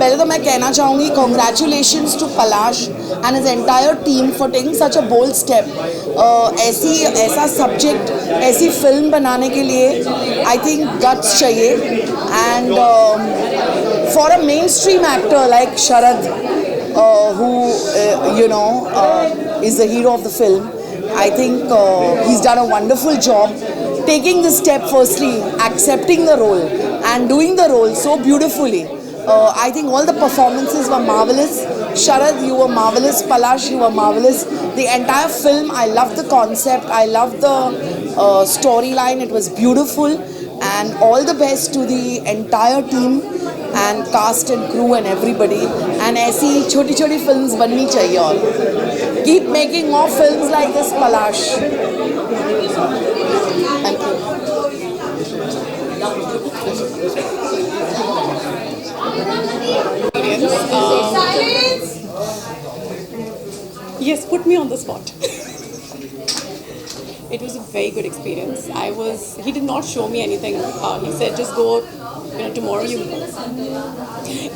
पहले तो मैं कहना चाहूँगी congratulations to Palash and his entire team for taking such a bold step. ऐसा सब्जेक्ट ऐसी फिल्म बनाने के लिए आई थिंक गट्स चाहिए. And for a mainstream actor like Sharad who is the hero of the film, I think he's done a wonderful job taking this step, firstly accepting the role and doing the role so beautifully. I think all the performances were marvelous. Sharad, you were marvelous. Palash, you were marvelous. The entire film, I loved the concept, I loved the storyline, it was beautiful. And all the best to the entire team and cast and crew and everybody. And ऐसी छोटी छोटी films बननी चाहिए और keep making more films like this, Palash. Thank you. Yes, put me on the spot. It was a very good experience. He did not show me anything. He said, just go, tomorrow you go.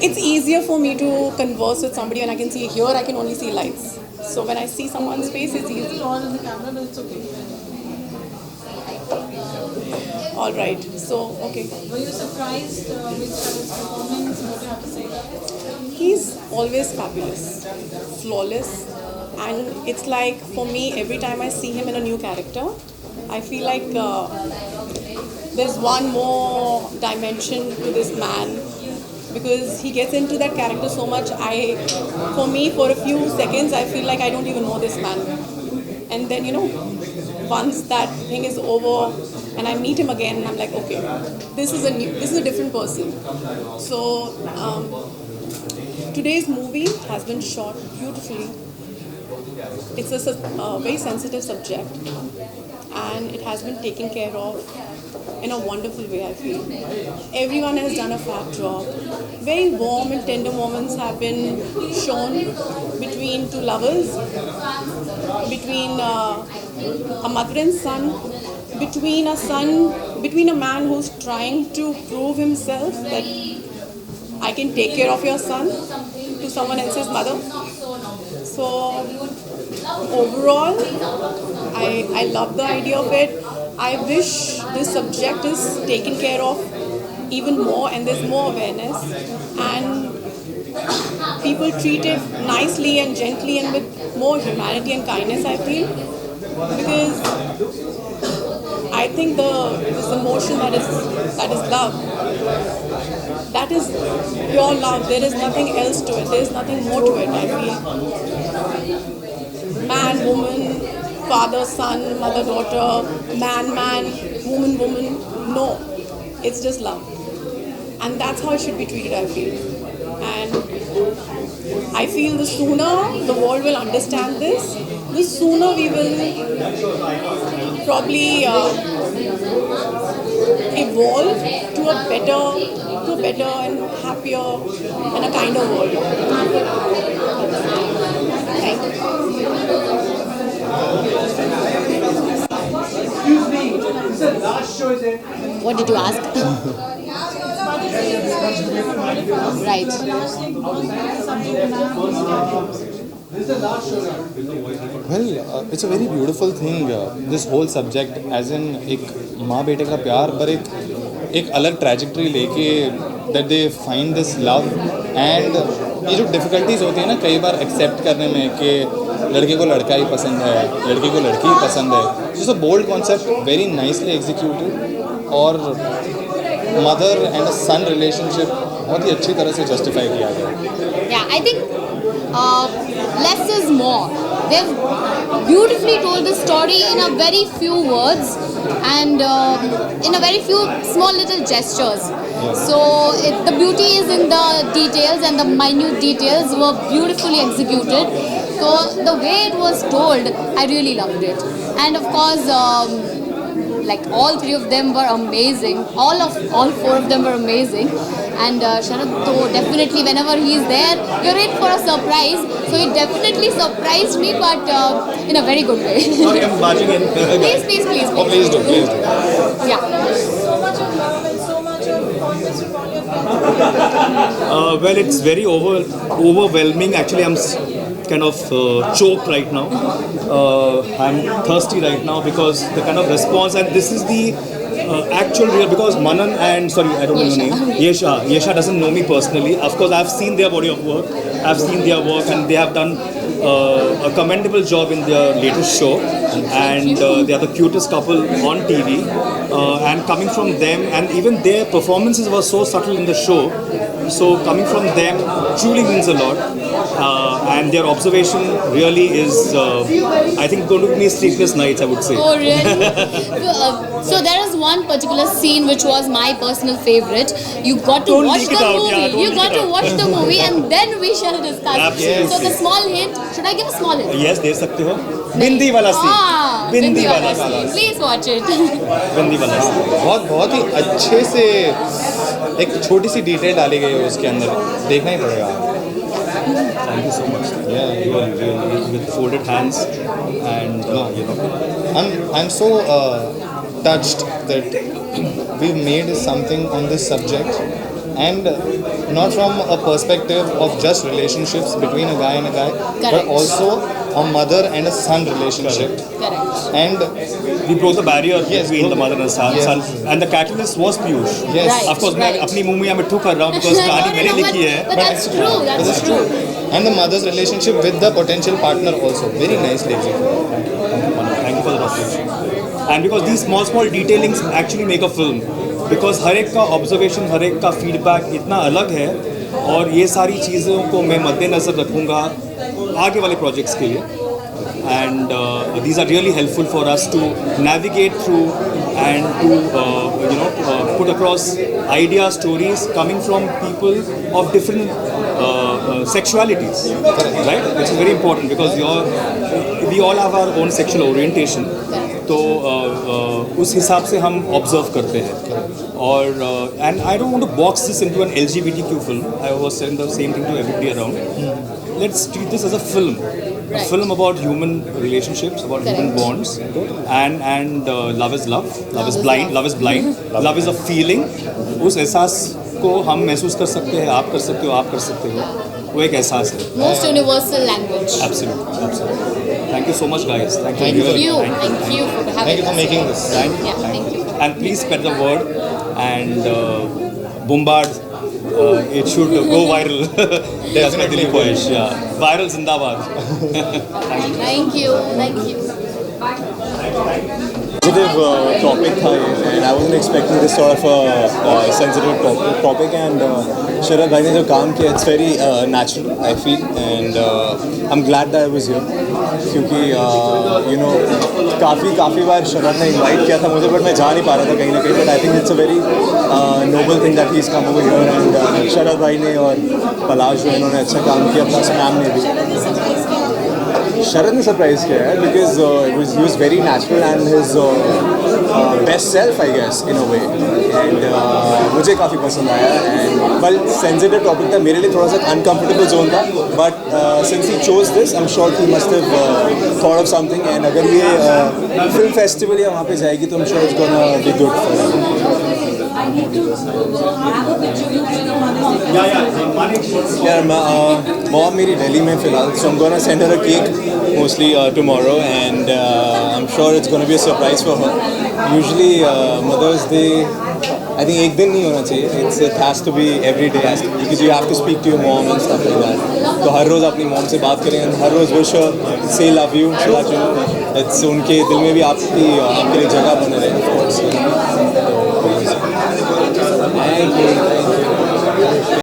It's easier for me to converse with somebody when I can see. Here I can only see lights. So when I see someone's face, it's easy. On the camera, but it's okay. All right. So, okay. Were you surprised with Sharad's performance? What do you have to say? He's always fabulous, flawless. And it's like, for me, every time I see him in a new character, I feel like there's one more dimension to this man, because he gets into that character so much. For me, for a few seconds, I feel like I don't even know this man. And then, once that thing is over and I meet him again, and I'm like, okay, this is a different person. So, today's movie has been shot beautifully. It's a very sensitive subject, and it has been taken care of in a wonderful way, I feel. Everyone has done a fab job. Very warm and tender moments have been shown between two lovers, between a mother and son, between a man who's trying to prove himself that I can take care of your son, to someone else's mother. So overall, I love the idea of it. I wish this subject is taken care of even more and there's more awareness and people treat it nicely and gently and with more humanity and kindness, I feel. Because I think this emotion that is love, that is pure love. There is nothing else to it. There is nothing more to it, I feel. Man, woman, father, son, mother, daughter, man, woman. No, it's just love. And that's how it should be treated, I feel. And I feel the sooner the world will understand this, the sooner we will probably evolve to a better and happier and a kinder world. Thank you. Excuse me, this is the last show, is it? What did you ask? Right. This is the last show. Well, it's a very beautiful thing. This whole subject, as in एक माँ बेटे का प्यार, पर एक अलग trajectory लेके that they find this love and ये जो difficulties होती है ना कई बार accept करने में कि लड़के को लड़का ही पसंद है, लड़की को लड़की ही पसंद है. It's a bold concept, very nicely executed, और मदर एंड सन रिलेशनशिप बहुत ही अच्छी तरह से जस्टिफाई किया गया. Yeah, I think less is more. They've beautifully told the story in a very few words and in a very few small little gestures. So the beauty is in the details, and the minute details were beautifully executed. So the way it was told, I really loved it. And of course, like all three of them were amazing. All four of them were amazing. And Sharad, so definitely whenever he's there, you're in for a surprise. So he definitely surprised me, but in a very good way. Sorry, I'm barging in. Please. Oh, please do. Yeah. So much of love and so much of fondness from all your fans. Well, it's very overwhelming. Actually, I'm kind of choked right now. I'm thirsty right now because the kind of response, and this is the actual real, because Manan and sorry, I don't know your name. Yesha doesn't know me personally. Of course, I've seen their body of work. I've seen their work, and they have done a commendable job in their latest show. And they are the cutest couple on TV. And coming from them, and even their performances were so subtle in the show. So coming from them truly means a lot. And their observation really is, I think, going to be sleepless nights, I would say. Oh, really? So there is one particular scene which was my personal favorite. You got to Don't watch leak the it out, movie. yeah, don't You leak got it to out. watch the movie, and then we shall discuss. Absolutely. So the small hint. Should I give a small hint? Yes, दे सकते हो. बिंदी वाला scene. बिंदी वाला scene. Please watch it. बिंदी वाला scene. बहुत ही अच्छे से एक छोटी सी डिटेल डाली गई है उसके अंदर, देखना ही पड़ेगा. Thank you so much. Really, with folded hands, and you know. I'm so touched that we've made something on this subject, and not from a perspective of just relationships between a guy and a guy, but Correct. also a mother and a son relationship. Correct. And We broke the barrier Yes, between the mother and son, Yes. and the catalyst was Piyush. yes, Right. Of course, मैं अपनी मुंह में मिट्टू कर रहा हूँ because कहानी मैंने लिखी है. But that's true. but That's it's true. true. And the mother's relationship with the potential partner also very nicely executed. Thank you for the observation. And because these small detailings actually make a film. Because हर एक का observation, हर एक का feedback इतना अलग है, और ये सारी चीज़ों को मैं मद्देनज़र रखूँगा आगे वाले projects के लिए. And these are really helpful for us to navigate through and to put across ideas, stories coming from people of different sexualities, right? Which is very important because we all have our own sexual orientation. तो उस हिसाब से हम observe करते हैं, और and I don't want to box this into an LGBTQ film. I was saying the same thing to everybody around. Let's treat this as a film. A film about human relationships, about human bonds, and love is love. Love is blind. Love is blind. Love is a feeling. उस एहसास को हम महसूस कर सकते हैं, आप कर सकते हो, आप कर सकते हो. वो एक एहसास है. Most universal language. Absolutely. Thank you so much, guys. Thank Thank you. you. Thank you for having Thank you for us. making this. Yeah, thank you. And please spread the word and bombard. It should go viral. Definitely, Poesh. Yeah. Viral Zindabad. Thank you. Thank you. Sensitive topic था ये, and I wasn't expecting this sort of a sensitive topic, and शरद भाई ने जो काम किया, it's very natural, I feel, and I'm glad that I was here, क्योंकि you know काफ़ी बार शरद ने invite किया था मुझे, but मैं जा नहीं पा रहा था कहीं ना कहीं, but I think it's a very noble thing that he's come over here, and शरद भाई ने और पलाश जो इन्होंने अच्छा काम किया, प्लस मैम ने भी. शरद ने सरप्राइज किया है because he was very natural and his best self, I guess, in a way, and मुझे काफ़ी पसंद आया. एंड वेल, सेंसिटिव टॉपिक था मेरे लिए, थोड़ा सा अनकम्फर्टेबल जोन था, but since he chose this, I am sure he must have thought of something, and अगर ये फिल्म फेस्टिवल या वहाँ पे जाएगी तो I am sure it's gonna be good for यार. मॉम मेरी दिल्ली में फ़िलहाल, so I'm gonna send her a cake mostly tomorrow, and I'm sure it's gonna be a surprise for her. Usually Mother's Day I think एक दिन नहीं होना चाहिए. It has to be every day, because you have to speak to your mom and stuff like that. तो हर रोज़ अपनी mom से बात करें and her rose wish her, say love you, so that you know it's उनके दिल में भी आपके लिए जगह बने रहे, of course.